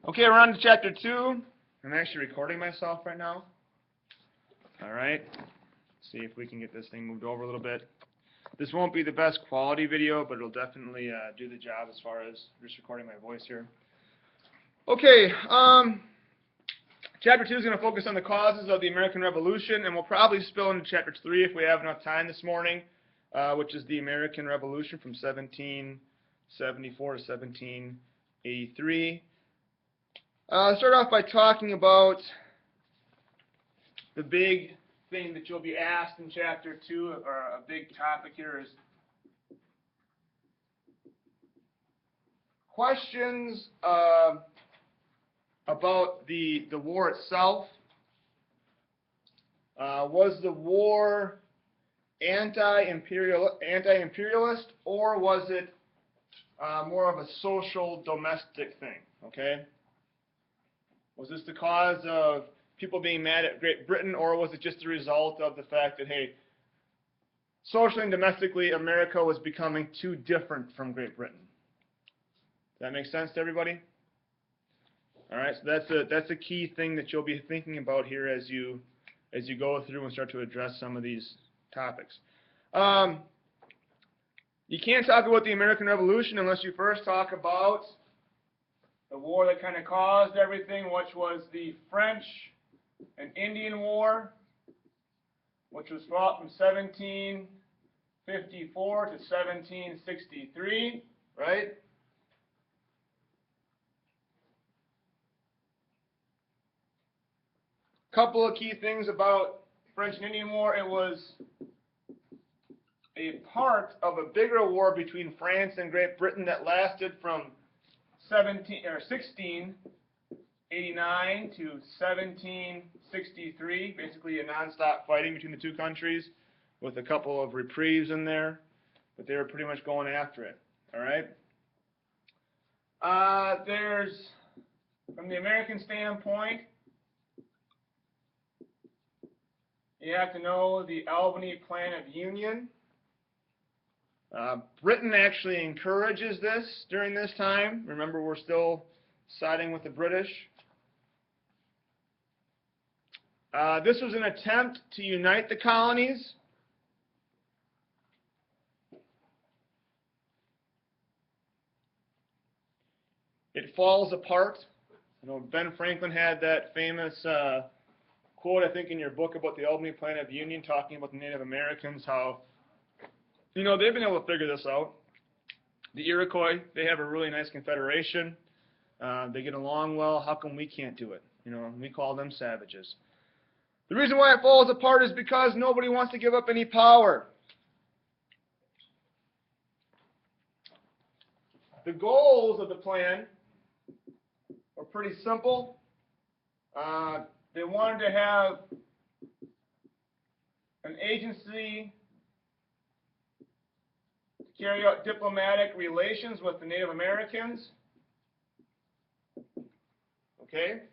Okay, we're on to chapter 2. I'm actually recording myself right now. Alright, see if we can get this thing moved over a little bit. This won't be the best quality video, but it'll definitely do the job as far as just recording my voice here. Okay, chapter 2 is going to focus on the causes of the American Revolution, and we'll probably spill into chapter 3 if we have enough time this morning, which is the American Revolution from 1774 to 1783. Start off by talking about the big thing that you'll be asked in chapter 2, or a big topic here, is questions about the war itself. Was the war anti-imperialist, or was it more of a social domestic thing? Okay. Was this the cause of people being mad at Great Britain, or was it just the result of the fact that, hey, socially and domestically, America was becoming too different from Great Britain? Does that make sense to everybody? All right, so that's a key thing that you'll be thinking about here as you go through and start to address some of these topics. You can't talk about the American Revolution unless you first talk about the war that kind of caused everything, which was the French and Indian War, which was fought from 1754 to 1763, right? Couple of key things about French and Indian War. It was a part of a bigger war between France and Great Britain that lasted from 1689 to 1763, basically a non-stop fighting between the two countries with a couple of reprieves in there, but they were pretty much going after it. All right. There's, from the American standpoint, you have to know the Albany Plan of Union. Britain actually encourages this during this time. Remember, we're still siding with the British. This was an attempt to unite the colonies. It falls apart. You know, Ben Franklin had that famous quote, I think, in your book about the Albany Plan of Union, talking about the Native Americans, how, you know, they've been able to figure this out. The Iroquois, they have a really nice confederation. They get along well. How come we can't do it? You know, we call them savages. The reason why it falls apart is because nobody wants to give up any power. The goals of the plan are pretty simple. They wanted to have an agency to carry out diplomatic relations with the Native Americans. Okay?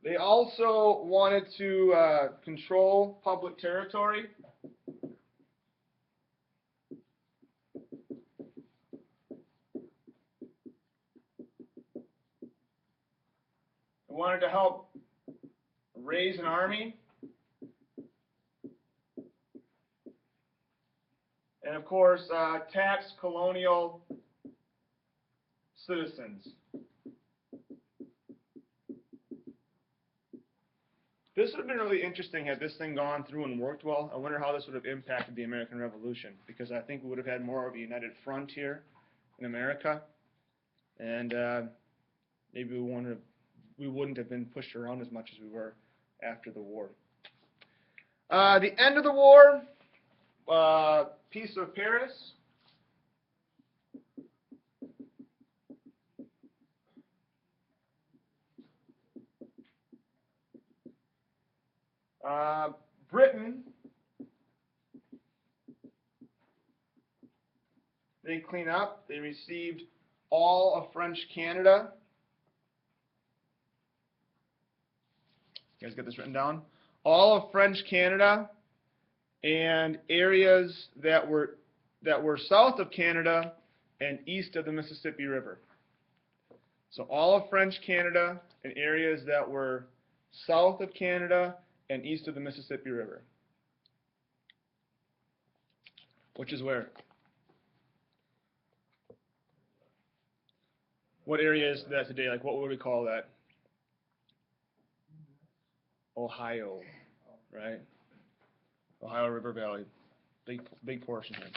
They also wanted to control public territory. They wanted to help raise an army. And of course, tax colonial citizens. This would have been really interesting had this thing gone through and worked well. I wonder how this would have impacted the American Revolution, because I think we would have had more of a united front here in America, and maybe we wouldn't have been pushed around as much as we were after the war. The end of the war, Peace of Paris. Britain, they clean up. They received all of French Canada. You guys get this written down? All of French Canada and areas that were south of Canada and east of the Mississippi River. So all of French Canada and areas that were south of Canada and east of the Mississippi River. Which is where? What area is that today? Like, what would we call that? Ohio, right? Ohio River Valley. Big portion here.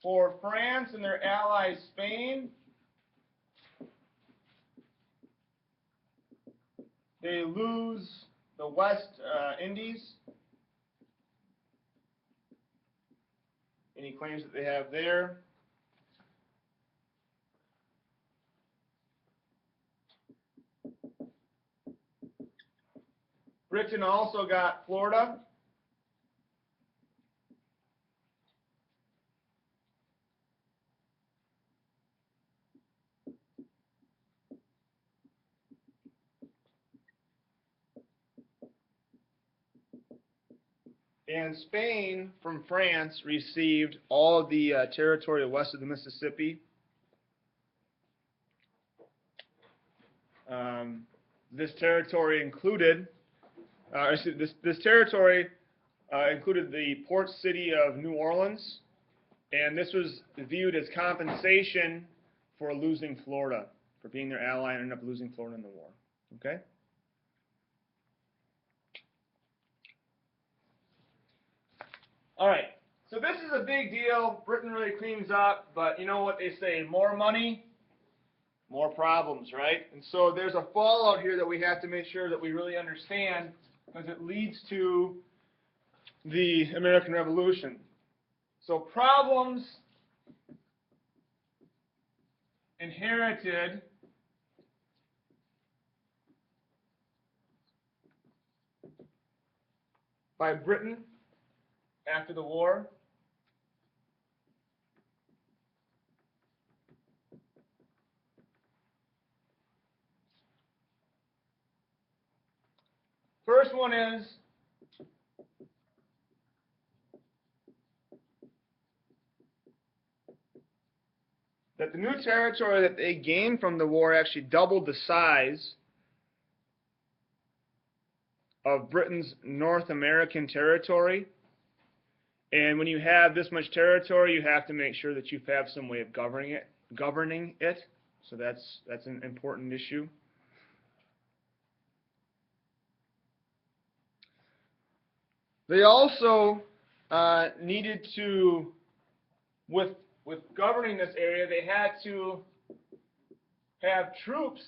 For France and their ally Spain, they lose the West Indies. Any claims that they have there. Britain also got Florida. And Spain, from France, received all of the territory west of the Mississippi. This territory included, this territory included the port city of New Orleans, and this was viewed as compensation for losing Florida, for being their ally and ended up losing Florida in the war. Okay? All right, so this is a big deal. Britain really cleans up, but you know what they say, more money, more problems, right? And so there's a fallout here that we have to make sure that we really understand, because it leads to the American Revolution. So problems inherited by Britain after the war. First one is that the new territory that they gained from the war actually doubled the size of Britain's North American territory. And when you have this much territory, you have to make sure that you have some way of governing it. So that's an important issue. They also needed to, with governing this area, they had to have troops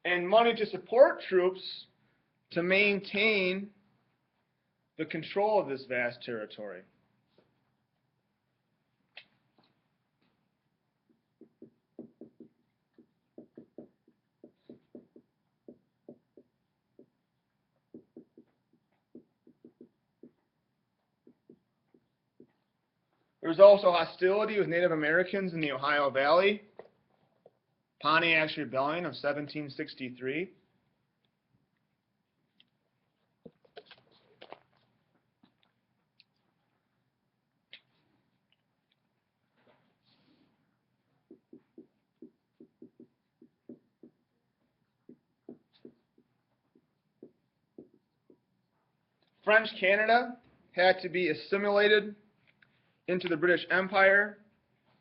and money to support troops to maintain the control of this vast territory. There was also hostility with Native Americans in the Ohio Valley. Pontiac's Rebellion of 1763. French Canada had to be assimilated into the British Empire.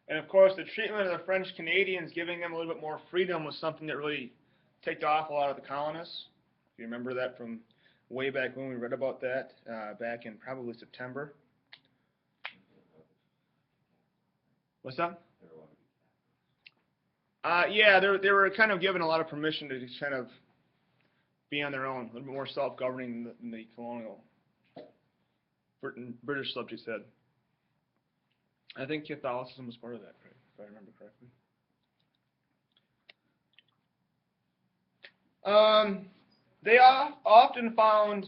And of course, the treatment of the French Canadians, giving them a little bit more freedom, was something that really ticked off a lot of the colonists. If you remember that from way back when we read about that, back in probably September. What's that? Yeah, they were kind of given a lot of permission to just kind of be on their own, a little bit more self-governing than the colonial British subjects had. I think Catholicism was part of that, if I remember correctly. They often found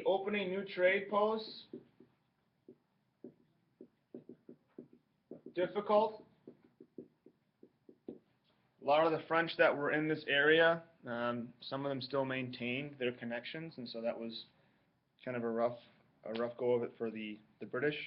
opening new trade posts difficult. A lot of the French that were in this area, some of them still maintained their connections, and so that was kind of a rough go of it for the British.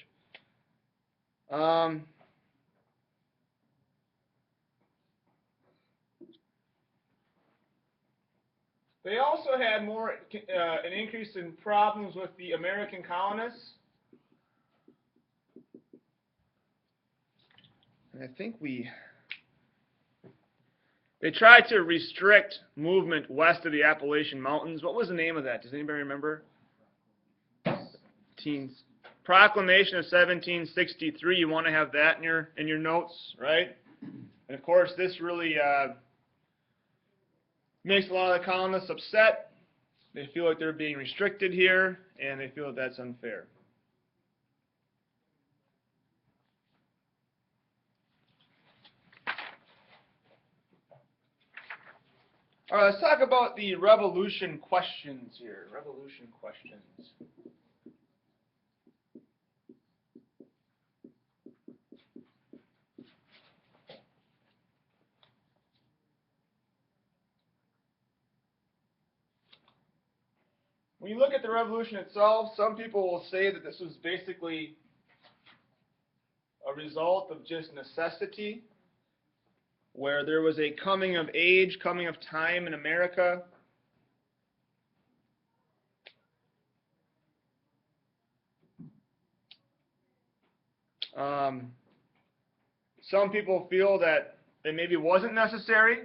They also had an increase in problems with the American colonists. And I think they tried to restrict movement west of the Appalachian Mountains. What was the name of that? Does anybody remember? Proclamation of 1763. You want to have that in your notes, right? And of course, this really makes a lot of the colonists upset. They feel like they're being restricted here, and they feel that that's unfair. All right, let's talk about the revolution questions here. Revolution questions. When you look at the revolution itself, some people will say that this was basically a result of just necessity, where there was a coming of age, coming of time in America. Some people feel that it maybe wasn't necessary.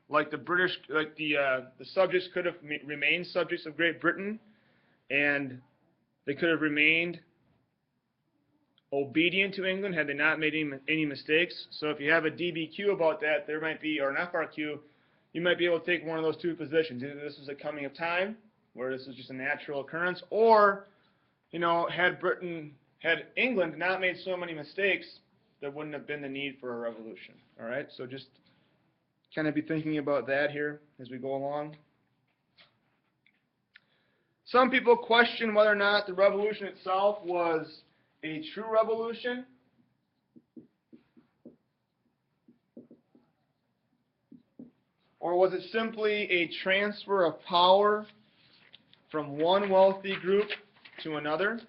Like the British, like the subjects could have remained subjects of Great Britain, and they could have remained obedient to England had they not made any mistakes. So if you have a DBQ about that, there might be, or an FRQ, you might be able to take one of those two positions. Either this is a coming of time, where this is just a natural occurrence, or, you know, had England not made so many mistakes, there wouldn't have been the need for a revolution. All right, so just kind of be thinking about that here as we go along. Some people question whether or not the revolution itself was a true revolution. Or was it simply a transfer of power from one wealthy group to another?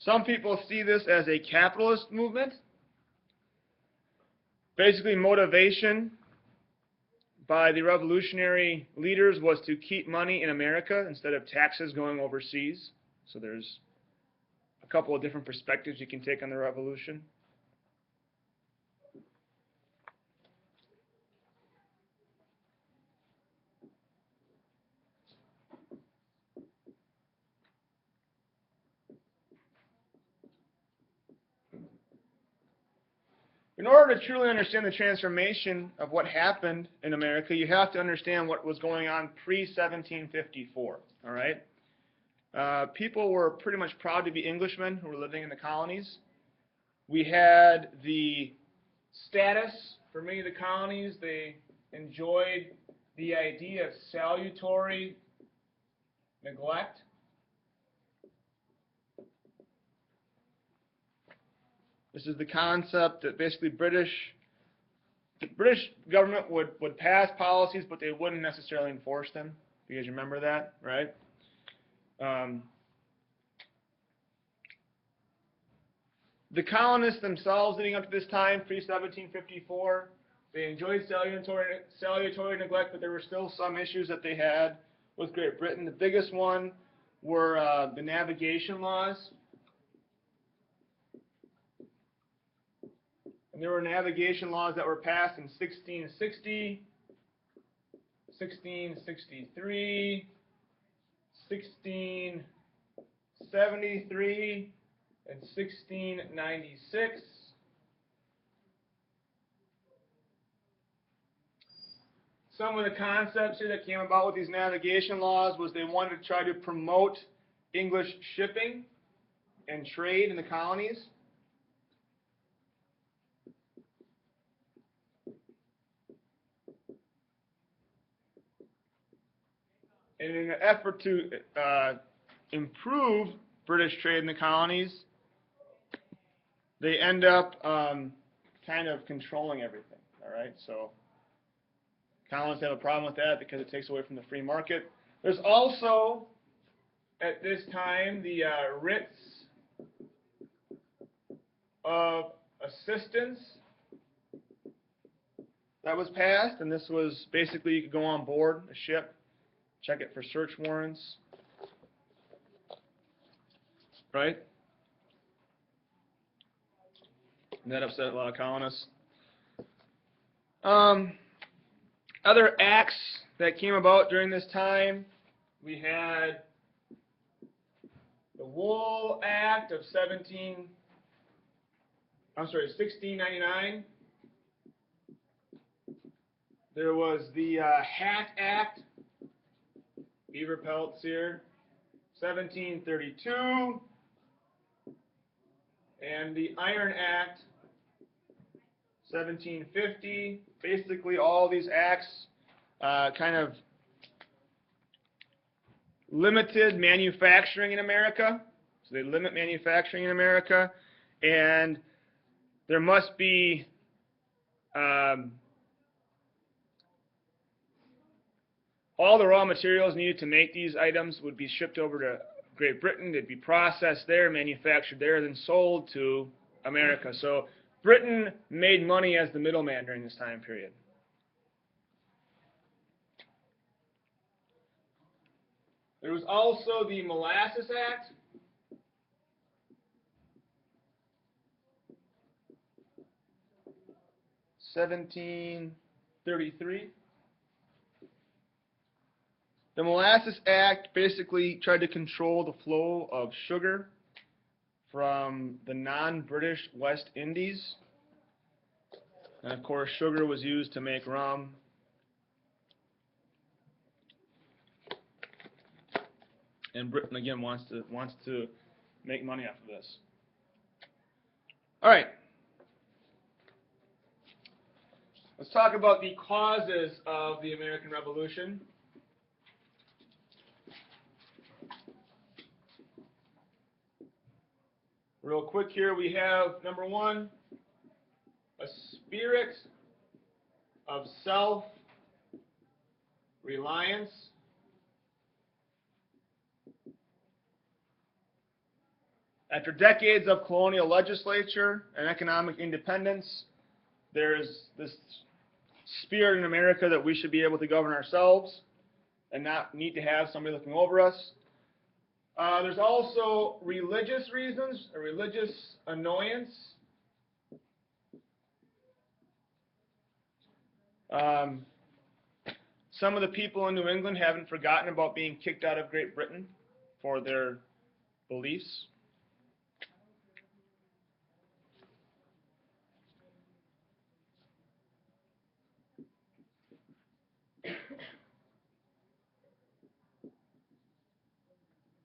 Some people see this as a capitalist movement. Basically, motivation by the revolutionary leaders was to keep money in America instead of taxes going overseas. So there's a couple of different perspectives you can take on the revolution. In order to truly understand the transformation of what happened in America, you have to understand what was going on pre-1754, all right? People were pretty much proud to be Englishmen who were living in the colonies. We had the status for many of the colonies. They enjoyed the idea of salutary neglect. This is the concept that basically the British government would pass policies, but they wouldn't necessarily enforce them. You guys remember that, right? The colonists themselves leading up to this time, pre-1754, they enjoyed salutary neglect, but there were still some issues that they had with Great Britain. The biggest one were the navigation laws. And there were navigation laws that were passed in 1660, 1663, 1673, and 1696. Some of the concepts here that came about with these navigation laws was they wanted to try to promote English shipping and trade in the colonies. And in an effort to improve British trade in the colonies, they end up kind of controlling everything. All right, so colonists have a problem with that because it takes away from the free market. There's also, at this time, the writs of assistance that was passed, and this was basically you could go on board a ship, check it for search warrants, right? And that upset a lot of colonists. Other acts that came about during this time, we had the Wool Act of 1699. There was the Hat Act, beaver pelts here, 1732, and the Iron Act, 1750. Basically, all these acts kind of limited manufacturing in America. So they limit manufacturing in America, and there must be all the raw materials needed to make these items would be shipped over to Great Britain. They'd be processed there, manufactured there, then sold to America. So Britain made money as the middleman during this time period. There was also the Molasses Act. (1733). The Molasses Act basically tried to control the flow of sugar from the non-British West Indies. And of course, sugar was used to make rum. And Britain again wants to make money off of this. All right. Let's talk about the causes of the American Revolution. Real quick here, we have, number one, a spirit of self-reliance. After decades of colonial legislature and economic independence, there's this spirit in America that we should be able to govern ourselves and not need to have somebody looking over us. There's also religious reasons, a religious annoyance. Some of the people in New England haven't forgotten about being kicked out of Great Britain for their beliefs.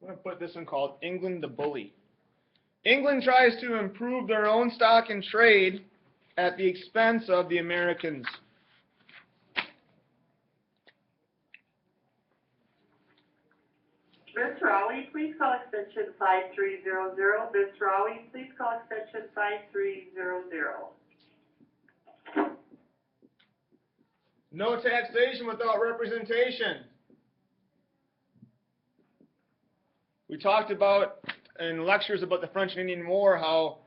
I'm going to put this one called England the Bully. England tries to improve their own stock and trade at the expense of the Americans. Ms. Rowley, please call extension 5300. Ms. Rowley, please call extension 5300. No taxation without representation. We talked about in lectures about the French and Indian War how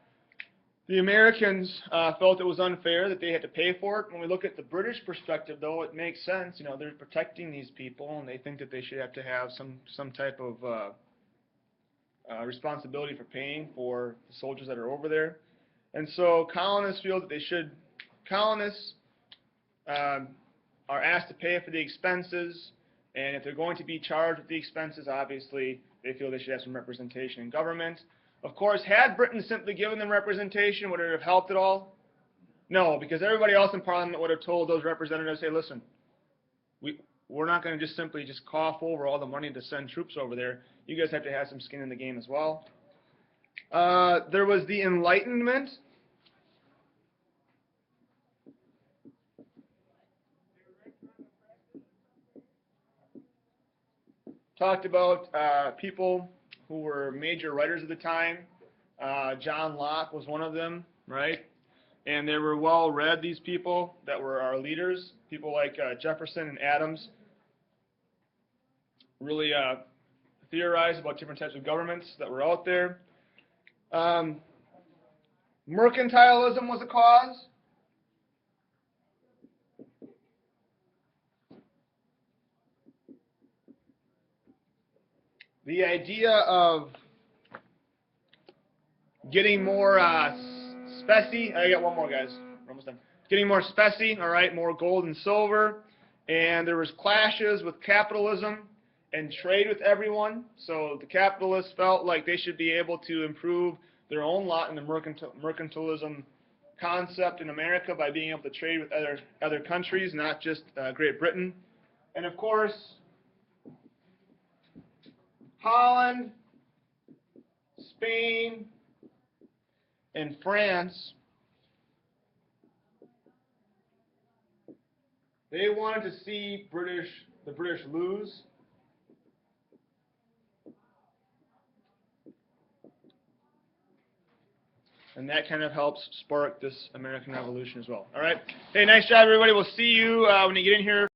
the Americans felt it was unfair that they had to pay for it. When we look at the British perspective, though, it makes sense. You know, they're protecting these people, and they think that they should have to have some type of responsibility for paying for the soldiers that are over there. And so colonists feel that they should. Colonists are asked to pay for the expenses, and if they're going to be charged with the expenses, obviously they feel they should have some representation in government. Of course, had Britain simply given them representation, would it have helped at all? No, because everybody else in Parliament would have told those representatives, hey, listen, we're not going to just simply cough over all the money to send troops over there. You guys have to have some skin in the game as well. There was the Enlightenment. Talked about people who were major writers of the time. John Locke was one of them, right? And they were well read, these people that were our leaders. People like Jefferson and Adams really theorized about different types of governments that were out there. Mercantilism was a cause. The idea of getting more specie. I got one more, guys. We're almost done. Getting more specie, all right, more gold and silver. And there was clashes with capitalism and trade with everyone. So the capitalists felt like they should be able to improve their own lot in the mercantilism concept in America by being able to trade with other countries, not just Great Britain. And of course, Holland, Spain, and France, they wanted to see the British lose. And that kind of helps spark this American Revolution as well. All right. Hey, nice job, everybody. We'll see you when you get in here.